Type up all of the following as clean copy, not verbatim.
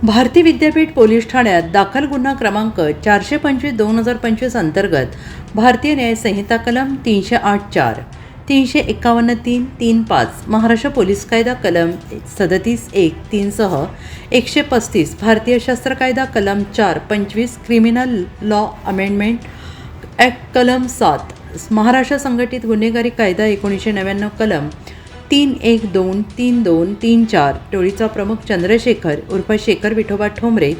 Bharati Vidyapeeth police ठाण्यात दाखल गुन्हा क्रमांक 425/2025 अंतर्गत भारतीय न्याय संहिता कलम 308(4), 351(3)(3)(5), महाराष्ट्र पोलीस कायदा कलम 37(1)(3) सह 135 भारतीय शस्त्र कायदा कलम 4(25), क्रिमिनल लॉ अमेंडमेंट ॲक्ट कलम 7, महाराष्ट्र संघटित गुन्हेगारी कायदा 1999 कलम 3123234 टोळीचा प्रमुख चंद्रशेखर उर्फ शेखर विठोबा ठोंबरे,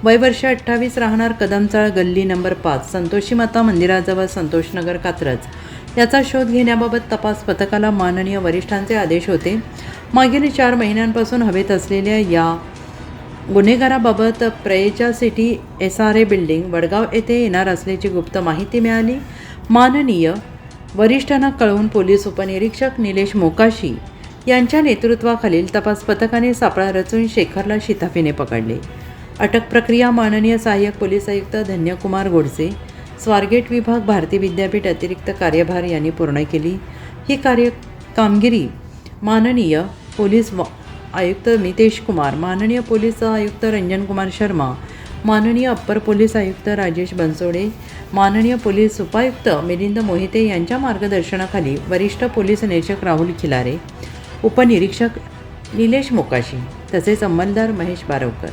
वय वर्ष 28, राहणार कदमचाळ गल्ली नंबर 5, संतोषी माता मंदिराजवळ, संतोषनगर, कात्रज याचा शोध घेण्याबाबत तपास पथकाला माननीय वरिष्ठांचे आदेश होते. मागील 4 महिन्यांपासून हवेत असलेल्या या गुन्हेगाराबाबत प्रेजा सिटी SRA बिल्डिंग वडगाव येथे येणार असल्याची गुप्त माहिती मिळाली. माननीय वरिष्ठांना कळवून पोलीस उपनिरीक्षक निलेश मोकाशी यांच्या नेतृत्वाखालील तपास पथकाने सापळा रचून शेखरला शिताफीने पकडले. अटक प्रक्रिया माननीय सहाय्यक पोलीस आयुक्त धन्यकुमार गोडसे, स्वारगेट विभाग, भारती विद्यापीठ अतिरिक्त कार्यभार यांनी पूर्ण केली. ही कामगिरी माननीय पोलीस आयुक्त नितेश कुमार, माननीय पोलीस आयुक्त रंजन कुमार शर्मा, माननीय अप्पर पोलीस आयुक्त राजेश बनसोडे, माननीय पोलीस उपायुक्त मिलिंद मोहिते यांच्या मार्गदर्शनाखाली वरिष्ठ पोलीस निरीक्षक राहुल खिलारे, उपनिरीक्षक निलेश मोकाशी तसेच अंमलदार महेश बारवकर,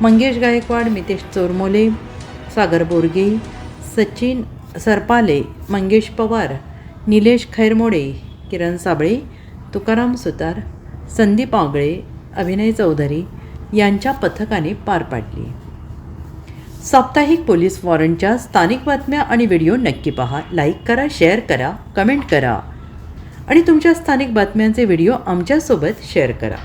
मंगेश गायकवाड, मितेश चोरमोले, सागर बोरगे, सचिन सरपाले, मंगेश पवार, निलेश खैरमोडे, किरण साबळे, तुकाराम सुतार, संदीप आगळे, अभिनय चौधरी यांच्या पथकाने पार पाडली. साप्ताहिक पोलीस वॉरंटच्या स्थानिक बातम्या आणि व्हिडिओ नक्की पहा. लाईक करा, शेअर करा, कमेंट करा आणि तुमच्या स्थानिक बातम्यांचे व्हिडिओ आमच्यासोबत शेअर करा.